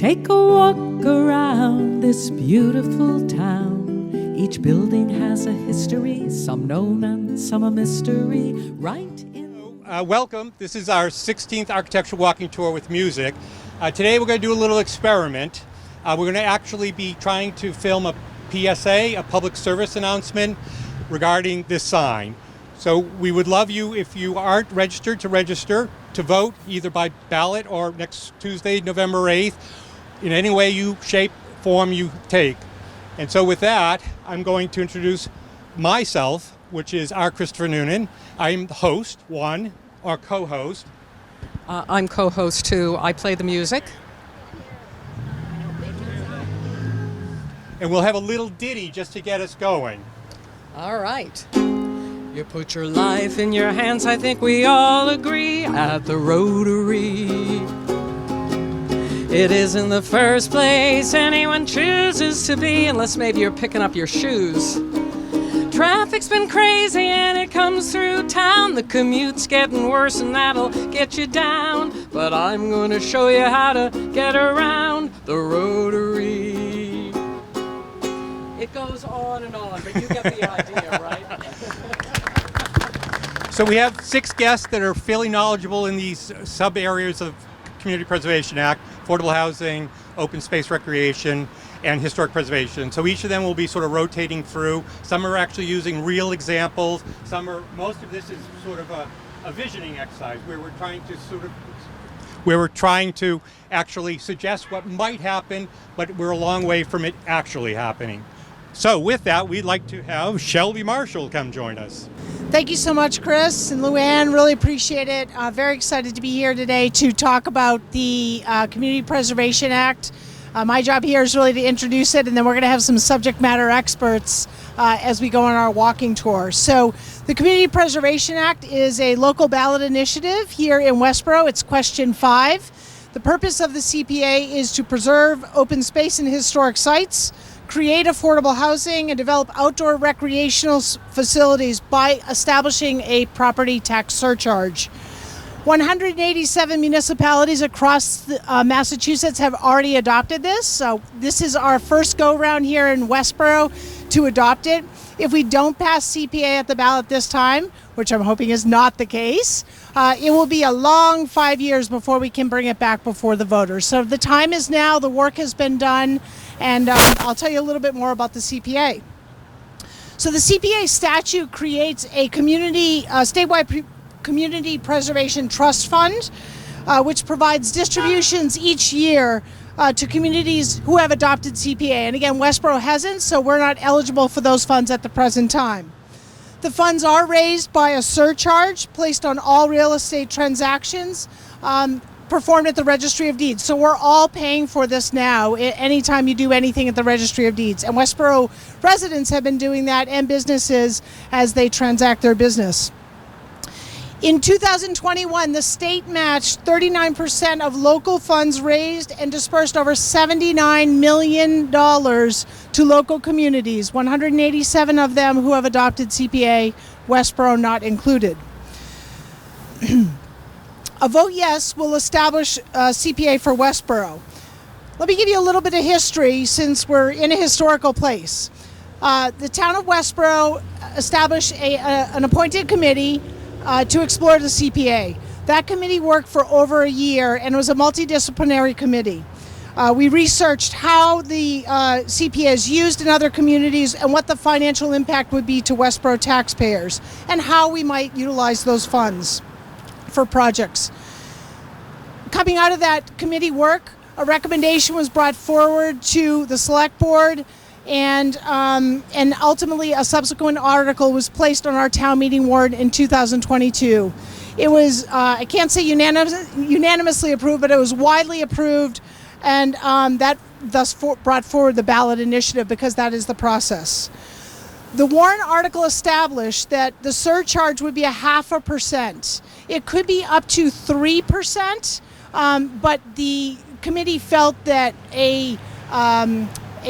Take a walk around this beautiful town. Each building has a history, some known and some a mystery. Welcome. This is our 16th architectural walking tour with music. Today we're going to do a little experiment. We're going to actually be trying to film a PSA, a public service announcement regarding this sign. So we would love you, if you aren't registered, to register to vote either by ballot or next Tuesday, November 8th, in any way, shape, form you take. And so with that, I'm going to introduce myself, which is our Christopher Noonan. I'm the host, one, or co-host. I'm co-host too. I play the music. And we'll have a little ditty just to get us going. All right. You put your life in your hands, I think we all agree, at the Rotary. It isn't the first place anyone chooses to be, unless maybe you're picking up your shoes. Traffic's been crazy and it comes through town. The commute's getting worse and that'll get you down. But I'm gonna show you how to get around the Rotary. It goes on and on, but you get the idea, right? So we have 6 guests that are fairly knowledgeable in these sub-areas of Community Preservation Act: affordable housing, open space recreation, and historic preservation. So each of them will be sort of rotating through. Some are actually using real examples. Most of this is sort of a visioning exercise where we're trying to actually suggest what might happen, but we're a long way from it actually happening. So with that, we'd like to have Shelby Marshall come join us. Thank you so much, Kris and Luanne. Really appreciate it. Very excited to be here today to talk about the Community Preservation Act. My job here is really to introduce it, and then we're going to have some subject matter experts as we go on our walking tour. So the Community Preservation Act is a local ballot initiative here in Westborough. It's question 5. The purpose of the CPA is to preserve open space and historic sites, create affordable housing, and develop outdoor recreational facilities by establishing a property tax surcharge. 187 municipalities across Massachusetts have already adopted this, so this is our first go-round here in Westborough to adopt it. If we don't pass CPA at the ballot this time, which I'm hoping is not the case, it will be a long 5 years before we can bring it back before the voters. So the time is now, the work has been done, and I'll tell you a little bit more about the CPA. So the CPA statute creates a statewide Community Preservation Trust Fund, which provides distributions each year to communities who have adopted CPA. And again, Westborough hasn't, so we're not eligible for those funds at the present time. The funds are raised by a surcharge placed on all real estate transactions performed at the Registry of Deeds. So we're all paying for this now anytime you do anything at the Registry of Deeds. And Westborough residents have been doing that, and businesses, as they transact their business. In 2021, the state matched 39% of local funds raised and dispersed over $79 million to local communities, 187 of them who have adopted CPA, Westborough not included. A vote yes will establish CPA for Westborough. Let me give you a little bit of history since we're in a historical place. The town of Westborough established an appointed committee to explore the CPA. That committee worked for over a year and was a multidisciplinary committee. We researched how the CPA is used in other communities and what the financial impact would be to Westborough taxpayers and how we might utilize those funds for projects. Coming out of that committee work, a recommendation was brought forward to the select board, and ultimately a subsequent article was placed on our town meeting warrant in 2022. It was, I can't say unanimously approved, but it was widely approved, and that thus brought forward the ballot initiative, because that is the process. The warrant article established that the surcharge would be 0.5%. It could be up to 3%, but the committee felt that a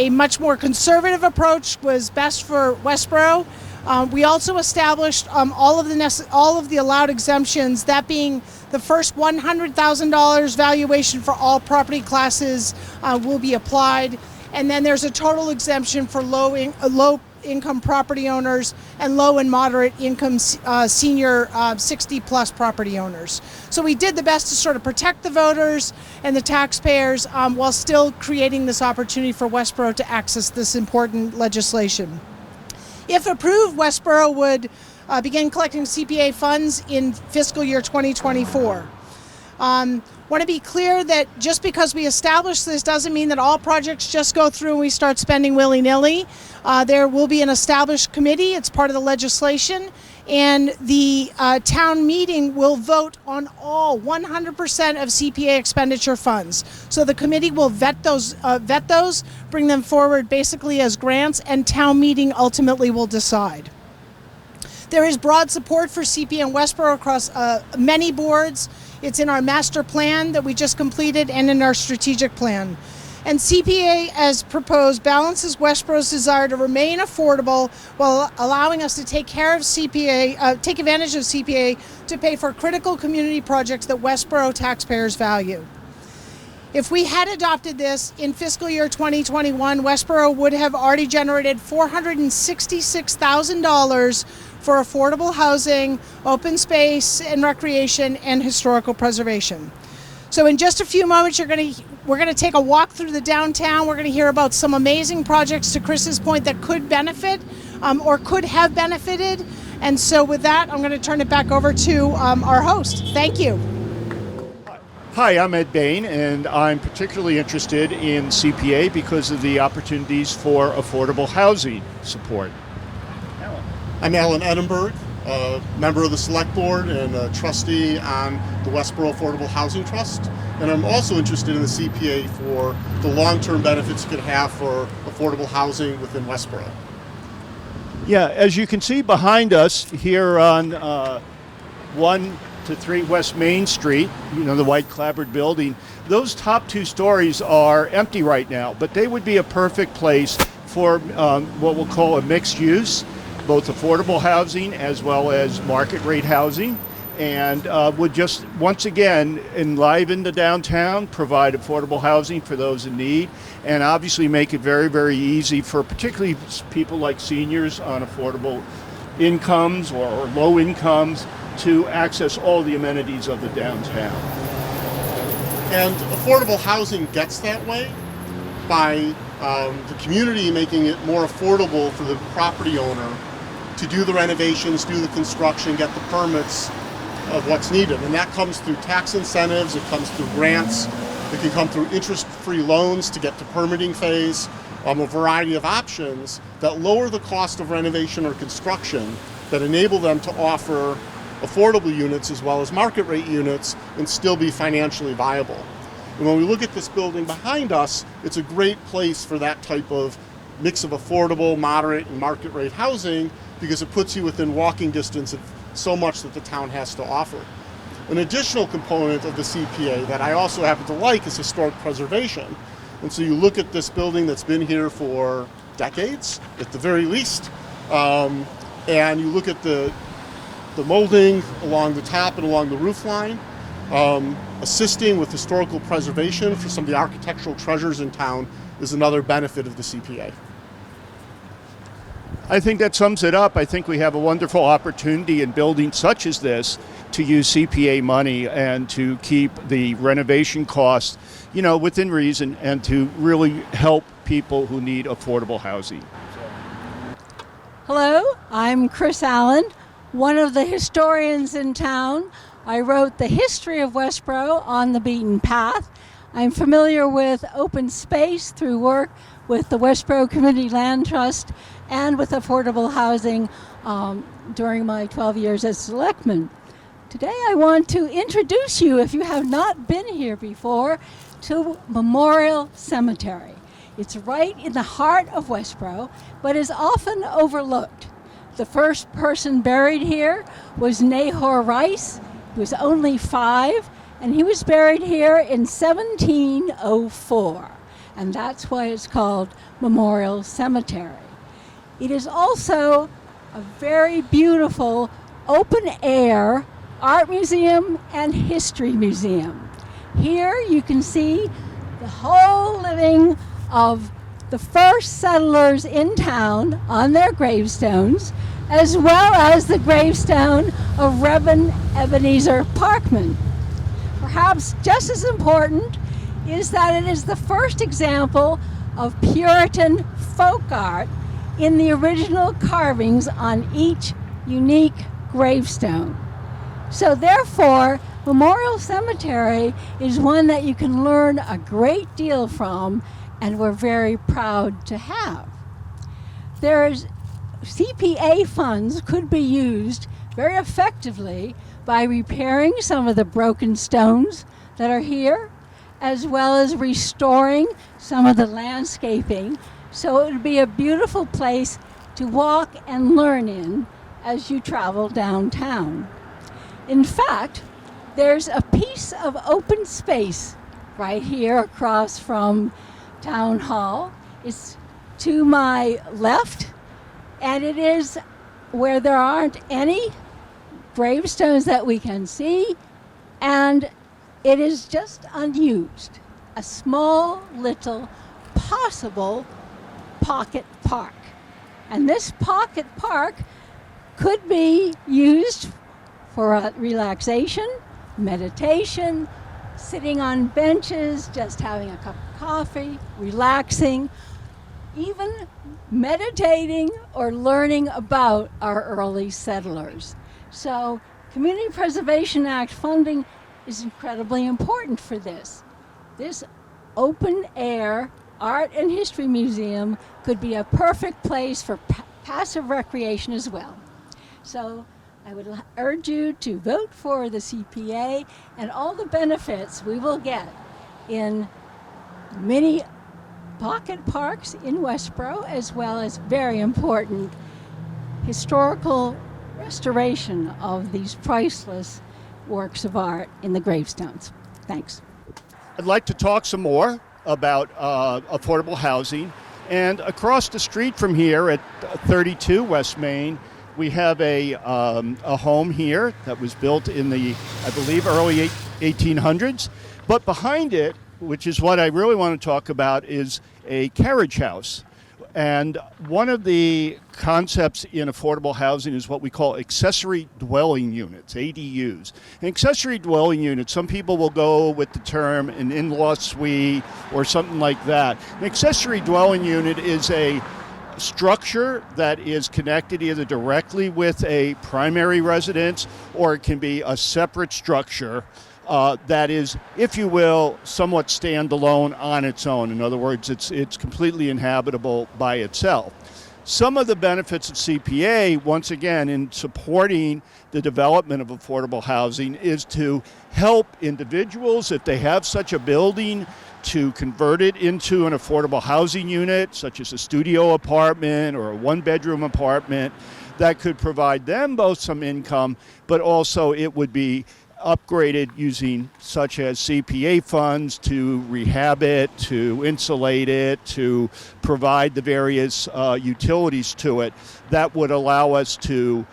much more conservative approach was best for Westborough. We also established all of the allowed exemptions, that being the first $100,000 valuation for all property classes will be applied, and then there's a total exemption for low income property owners and low and moderate income senior 60 plus property owners. So we did the best to sort of protect the voters and the taxpayers while still creating this opportunity for Westborough to access this important legislation. If approved, Westborough would begin collecting CPA funds in fiscal year 2024. Want to be clear that just because we establish this doesn't mean that all projects just go through and we start spending willy-nilly. There will be an established committee. It's part of the legislation, and the town meeting will vote on all 100% of CPA expenditure funds. So the committee will vet those, bring them forward basically as grants, and town meeting ultimately will decide. There is broad support for CPA in Westborough across many boards. It's in our master plan that we just completed and in our strategic plan. And CPA, as proposed, balances Westborough's desire to remain affordable while allowing us to take advantage of CPA to pay for critical community projects that Westborough taxpayers value. If we had adopted this in fiscal year 2021, Westborough would have already generated $466,000 for affordable housing, open space and recreation, and historical preservation. So in just a few moments, we're going to take a walk through the downtown. We're going to hear about some amazing projects, to Kris's point, that could benefit or could have benefited. And so with that, I'm going to turn it back over to our host. Thank you. Hi, I'm Ed Bain, and I'm particularly interested in CPA because of the opportunities for affordable housing support. I'm Allen Edinberg, a member of the Select Board and a trustee on the Westborough Affordable Housing Trust. And I'm also interested in the CPA for the long-term benefits it could have for affordable housing within Westborough. Yeah, as you can see behind us here on 1 to 3 West Main Street, the white clapboard building, those top 2 stories are empty right now, but they would be a perfect place for what we'll call a mixed use, both affordable housing as well as market rate housing, and would just once again enliven the downtown, provide affordable housing for those in need, and obviously make it very, very easy for particularly people like seniors on affordable incomes or low incomes to access all the amenities of the downtown. And affordable housing gets that way by the community making it more affordable for the property owner to do the renovations, do the construction, get the permits of what's needed. And that comes through tax incentives, it comes through grants, it can come through interest-free loans to get to permitting phase, a variety of options that lower the cost of renovation or construction, that enable them to offer affordable units as well as market rate units and still be financially viable. And when we look at this building behind us, it's a great place for that type of mix of affordable, moderate, and market rate housing, because it puts you within walking distance of so much that the town has to offer. An additional component of the CPA that I also happen to like is historic preservation. And so you look at this building that's been here for decades, at the very least, and you look at the molding along the top and along the roof line, assisting with historical preservation for some of the architectural treasures in town is another benefit of the CPA. I think that sums it up. I think we have a wonderful opportunity in buildings such as this to use CPA money and to keep the renovation costs, within reason, and to really help people who need affordable housing. Hello, I'm Kris Allen, one of the historians in town. I wrote The History of Westborough on the Beaten Path. I'm familiar with open space through work with the Westborough Community Land Trust and with affordable housing during my 12 years as selectman. Today I want to introduce you, if you have not been here before, to Memorial Cemetery. It's right in the heart of Westborough, but is often overlooked. The first person buried here was Nahor Rice. He was only 5, and he was buried here in 1704. And that's why it's called Memorial Cemetery. It is also a very beautiful open-air art museum and history museum. Here you can see the whole living of the first settlers in town on their gravestones, as well as the gravestone of Reverend Ebenezer Parkman. Perhaps just as important is that it is the first example of Puritan folk art in the original carvings on each unique gravestone. So therefore, Memorial Cemetery is one that you can learn a great deal from, and we're very proud to have. There's CPA funds could be used very effectively by repairing some of the broken stones that are here, as well as restoring some of the landscaping, so it would be a beautiful place to walk and learn in as you travel downtown. In fact, there's a piece of open space right here across from Town Hall. It's to my left, and it is where there aren't any gravestones that we can see, and it is just unused. A small little possible pocket park. And this pocket park could be used for relaxation, meditation, sitting on benches, just having a cup of coffee, relaxing, even meditating or learning about our early settlers. So Community Preservation Act funding is incredibly important for this. This open air art and history museum could be a perfect place for passive recreation as well. So I would urge you to vote for the CPA and all the benefits we will get in many pocket parks in Westborough, as well as very important historical restoration of these priceless works of art in the gravestones. Thanks. I'd like to talk some more about affordable housing. And across the street from here at 32 West Main, we have a home here that was built in the, I believe, early 1800s. But behind it, which is what I really want to talk about, is a carriage house. And one of the concepts in affordable housing is what we call accessory dwelling units, ADUs. An accessory dwelling unit, some people will go with the term an in-law suite or something like that. An accessory dwelling unit is a structure that is connected either directly with a primary residence, or it can be a separate structure that is, if you will, somewhat standalone on its own. In other words, it's completely inhabitable by itself. Some of the benefits of CPA, once again, in supporting the development of affordable housing, is to help individuals, if they have such a building, to convert it into an affordable housing unit, such as a studio apartment or a one-bedroom apartment, that could provide them both some income, but also it would be upgraded using such as CPA funds to rehab it, to insulate it, to provide the various utilities to it that would allow us to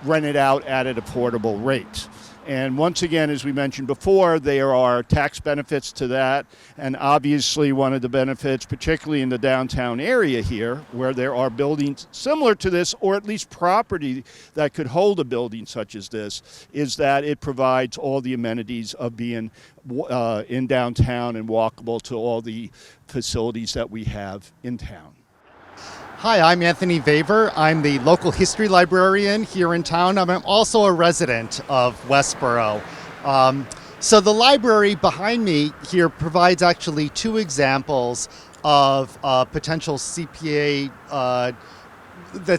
rent it out at an affordable rate. And once again, as we mentioned before, there are tax benefits to that. And obviously one of the benefits, particularly in the downtown area here, where there are buildings similar to this, or at least property that could hold a building such as this, is that it provides all the amenities of being in downtown and walkable to all the facilities that we have in town. Hi, I'm Anthony Vaver. I'm the local history librarian here in town. I'm also a resident of Westborough. So the library behind me here provides actually two examples of potential CPA that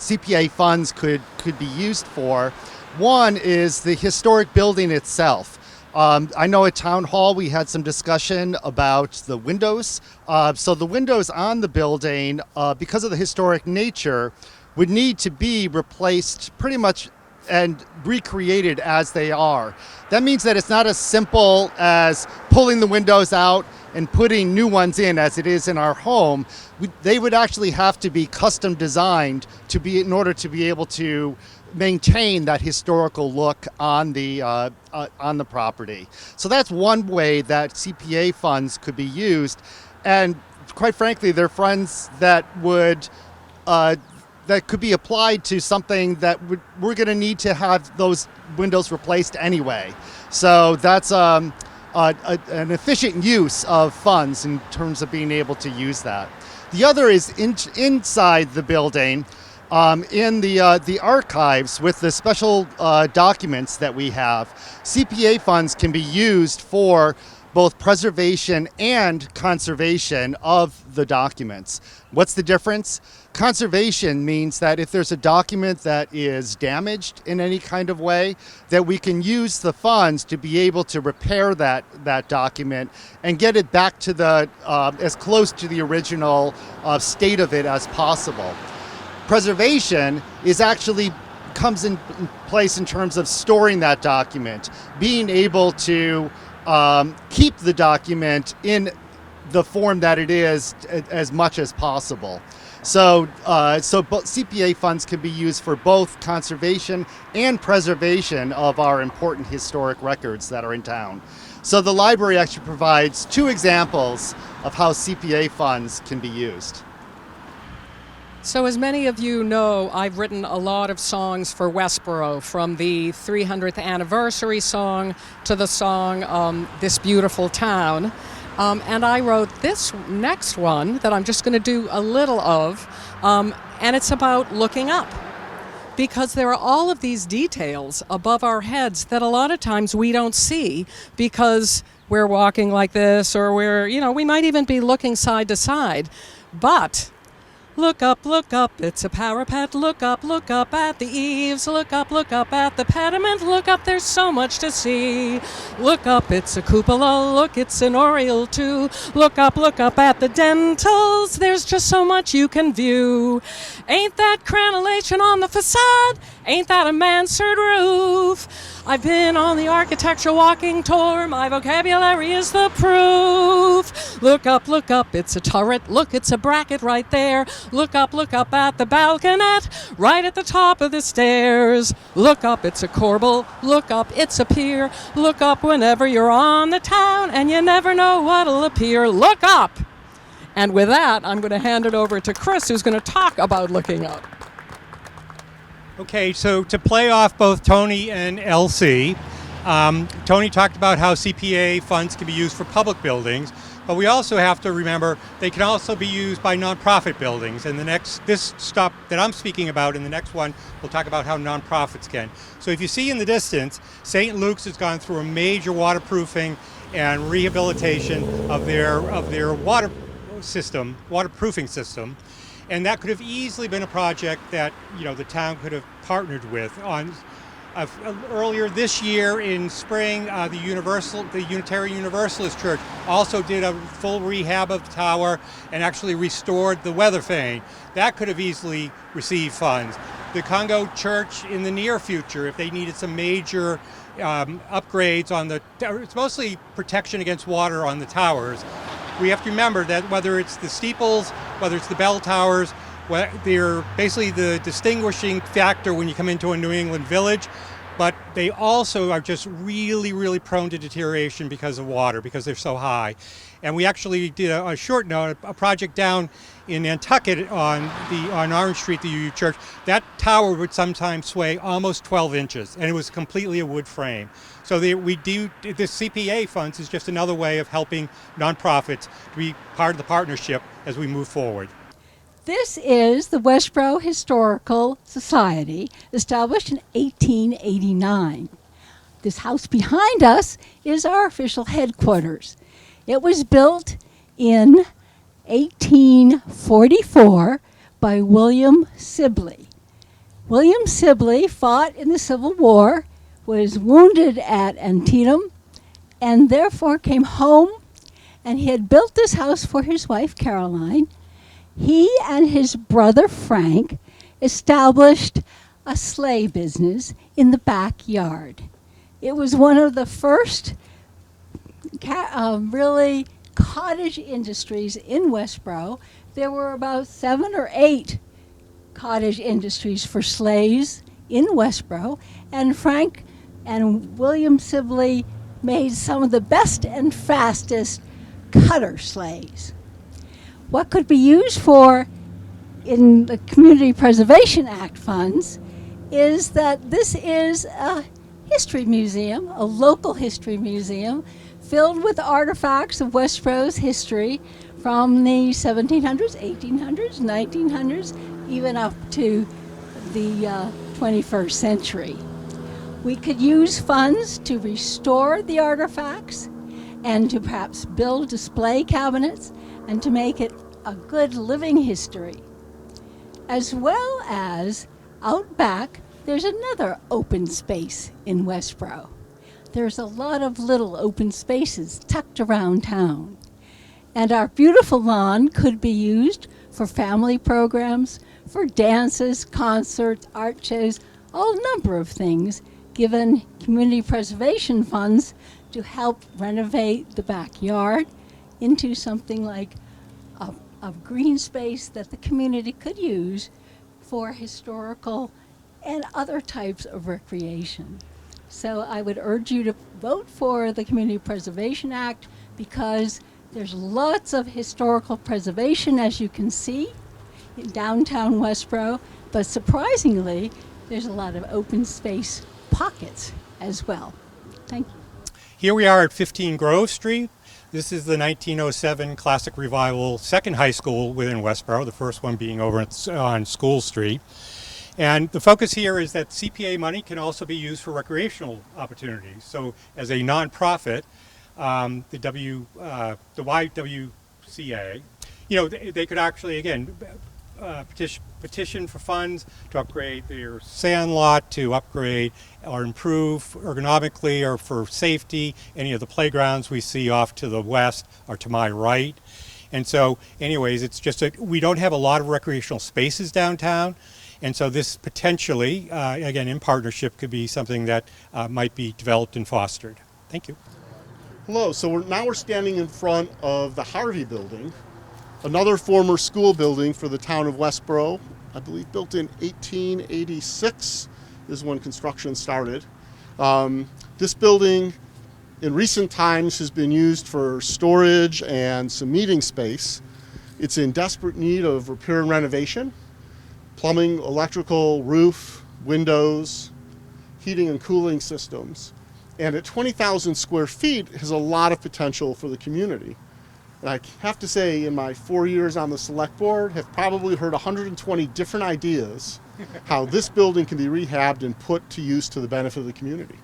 CPA funds could be used for. One is the historic building itself. I know at Town Hall we had some discussion about the windows. So the windows on the building, because of the historic nature, would need to be replaced pretty much and recreated as they are. That means that it's not as simple as pulling the windows out and putting new ones in as it is in our home. They would actually have to be custom designed in order to be able to maintain that historical look on the property. So that's one way that CPA funds could be used, and quite frankly, they're funds that could be applied to something that we're going to need to have those windows replaced anyway. So that's an efficient use of funds in terms of being able to use that. The other is inside the building. In the archives with the special documents that we have, CPA funds can be used for both preservation and conservation of the documents. What's the difference? Conservation means that if there's a document that is damaged in any kind of way, that we can use the funds to be able to repair that document and get it back to the as close to the original state of it as possible. Preservation comes in place in terms of storing that document, being able to keep the document in the form that it is as much as possible. So CPA funds can be used for both conservation and preservation of our important historic records that are in town. So the library actually provides 2 examples of how CPA funds can be used. So as many of you know, I've written a lot of songs for Westborough, from the 300th anniversary song to the song This Beautiful Town. And I wrote this next one that I'm just going to do a little of, and it's about looking up. Because there are all of these details above our heads that a lot of times we don't see because we're walking like this, or we might even be looking side to side. But look up, it's a parapet. Look up at the eaves. Look up at the pediment. Look up, there's so much to see. Look up, it's a cupola. Look, it's an oriel too. Look up at the dentils. There's just so much you can view. Ain't that crenellation on the facade? Ain't that a mansard roof? I've been on the architecture walking tour. My vocabulary is the proof. Look up, it's a turret. Look, it's a bracket right there. Look up at the balconette, right at the top of the stairs. Look up, it's a corbel. Look up, it's a pier. Look up whenever you're on the town, and you never know what'll appear. Look up! And with that, I'm going to hand it over to Kris, who's going to talk about looking up. Okay, so to play off both Tony and Elsie, Tony talked about how CPA funds can be used for public buildings, but we also have to remember they can also be used by nonprofit buildings. And this stop that I'm speaking about in the next one, we'll talk about how nonprofits can. So if you see in the distance, St. Luke's has gone through a major waterproofing and rehabilitation of their waterproofing system. And that could have easily been a project that the town could have partnered with on. Earlier this year in spring, the Unitarian Universalist Church also did a full rehab of the tower and actually restored the weather vane. That could have easily received funds. The Congo Church in the near future, if they needed some major upgrades on it's mostly protection against water on the towers. We have to remember that whether it's the steeples, whether it's the bell towers, they're basically the distinguishing factor when you come into a New England village, but they also are just really, really prone to deterioration because of water, because they're so high. And we actually did a short note, a project down in Nantucket on Orange Street, the UU Church. That tower would sometimes sway almost 12 inches, and it was completely a wood frame. So this CPA funds is just another way of helping nonprofits to be part of the partnership as we move forward. This is the Westborough Historical Society, established in 1889. This house behind us is our official headquarters. It was built in 1844 by William Sibley. William Sibley fought in the Civil War, was wounded at Antietam, and therefore came home, and he had built this house for his wife, Caroline. He and his brother, Frank, established a sleigh business in the backyard. It was one of the first really cottage industries in Westborough. There were about 7 or 8 cottage industries for sleighs in Westborough, and Frank and William Sibley made some of the best and fastest cutter sleighs. What could be used for in the Community Preservation Act funds is that this is a history museum, a local history museum, filled with artifacts of Westborough's history from the 1700s, 1800s, 1900s, even up to the 21st century. We could use funds to restore the artifacts and to perhaps build display cabinets and to make it a good living history. As well as out back, there's another open space in Westborough. There's a lot of little open spaces tucked around town. And our beautiful lawn could be used for family programs, for dances, concerts, art shows, all number of things, given community preservation funds to help renovate the backyard into something like a green space that the community could use for historical and other types of recreation. So I would urge you to vote for the Community Preservation Act because there's lots of historical preservation, as you can see, in downtown Westborough, but surprisingly, there's a lot of open space pockets as well. Thank you. Here we are at 15 Grove Street. This is the 1907 Classic Revival second high school within Westborough, the first one being over on School Street. And the focus here is that CPA money can also be used for recreational opportunities. So as a nonprofit, the YWCA, they could actually, again, petition for funds to upgrade their sand lot, to upgrade or improve ergonomically or for safety any of the playgrounds we see off to the west or to my right. And so anyways, it's just we don't have a lot of recreational spaces downtown. And so this potentially, again, in partnership, could be something that might be developed and fostered. Thank you. Hello, so we're standing in front of the Harvey Building, another former school building for the town of Westborough. I believe built in 1886 is when construction started. This building in recent times has been used for storage and some meeting space. It's in desperate need of repair and renovation. Plumbing, electrical, roof, windows, heating and cooling systems. And at 20,000 square feet has a lot of potential for the community. And I have to say, in my 4 years on the select board, have probably heard 120 different ideas how this building can be rehabbed and put to use to the benefit of the community.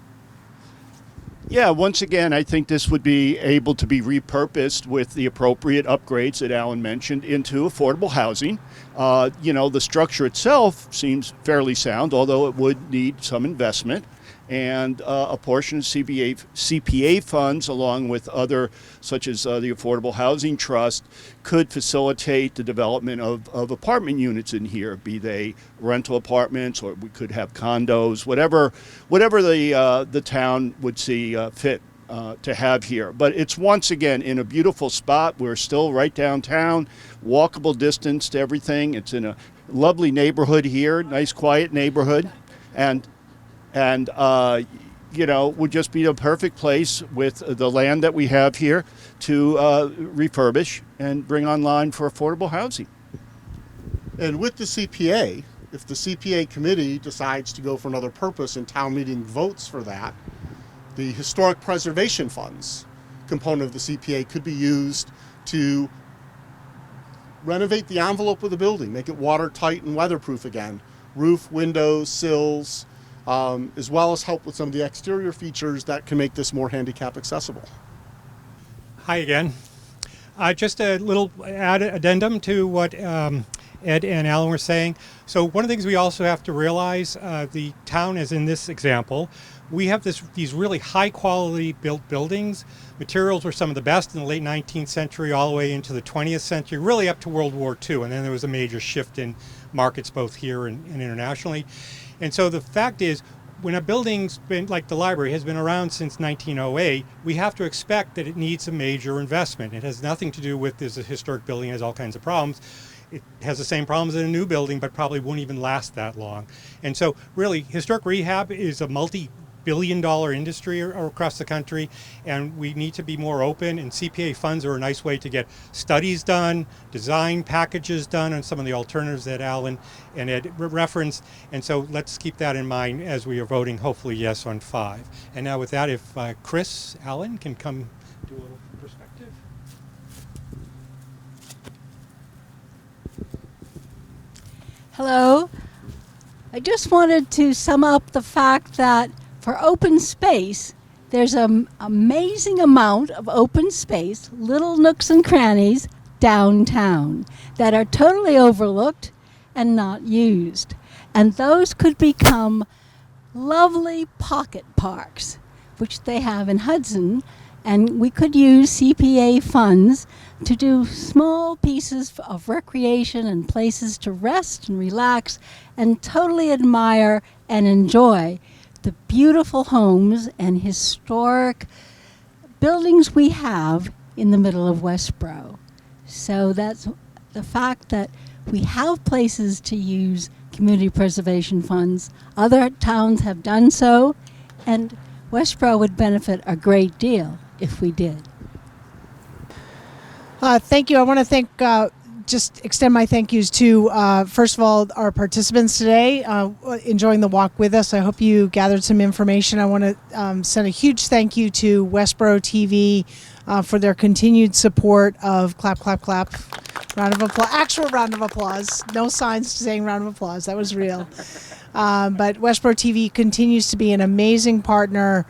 Yeah, once again, I think this would be able to be repurposed with the appropriate upgrades that Alan mentioned into affordable housing. The structure itself seems fairly sound, although it would need some investment. And a portion of CPA funds, along with other, such as the Affordable Housing Trust, could facilitate the development of apartment units in here, be they rental apartments, or we could have condos, whatever the town would see fit to have here. But it's once again in a beautiful spot. We're still right downtown, walkable distance to everything. It's in a lovely neighborhood here, nice quiet neighborhood, and would just be a perfect place with the land that we have here to refurbish and bring online for affordable housing. And with the CPA, if the CPA committee decides to go for another purpose and town meeting votes for that, the historic preservation funds component of the CPA could be used to renovate the envelope of the building, make it watertight and weatherproof again, roof, windows, sills, as well as help with some of the exterior features that can make this more handicap accessible. Hi again. Just a little addendum to what Ed and Alan were saying. So one of the things we also have to realize, the town, as in this example, we have these really high quality built buildings. Materials were some of the best in the late 19th century all the way into the 20th century, really up to World War II. And then there was a major shift in markets both here and internationally. And so the fact is, when a building's been, like the library, has been around since 1908, we have to expect that it needs a major investment. It has nothing to do with this historic building has all kinds of problems. It has the same problems as a new building, but probably won't even last that long. And so really, historic rehab is a multi-billion-dollar industry across the country, and we need to be more open, and CPA funds are a nice way to get studies done, design packages done on some of the alternatives that Allen and Ed referenced, and so let's keep that in mind as we are voting hopefully yes on 5. And now with that, if Kris, Allen can come do a little perspective. Hello. I just wanted to sum up the fact that for open space, there's an amazing amount of open space, little nooks and crannies downtown that are totally overlooked and not used. And those could become lovely pocket parks, which they have in Hudson, and we could use CPA funds to do small pieces of recreation and places to rest and relax and totally admire and enjoy the beautiful homes and historic buildings we have in the middle of Westborough. So that's the fact that we have places to use community preservation funds. Other towns have done so, and Westborough would benefit a great deal if we did. Thank you. I want to just extend my thank yous to, first of all, our participants today, enjoying the walk with us. I hope you gathered some information. I want to send a huge thank you to Westborough TV for their continued support of clap, clap, clap. Round of applause. Actual round of applause. No signs saying round of applause. That was real. But Westborough TV continues to be an amazing partner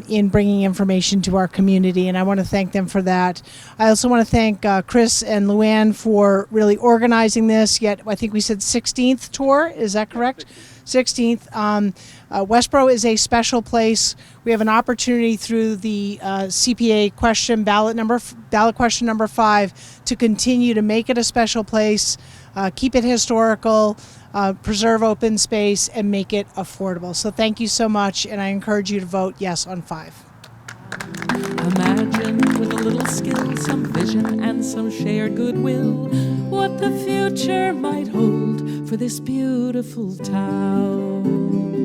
in bringing information to our community, and I want to thank them for that. I also want to thank Kris and Luanne for really organizing this. Yet I think we said 16th tour. Is that correct? 16th. Westborough is a special place. We have an opportunity through the CPA question ballot question number 5 to continue to make it a special place, keep it historical, preserve open space, and make it affordable. So thank you so much, and I encourage you to vote yes on 5. Imagine with a little skill, some vision and some shared goodwill, what the future might hold for this beautiful town.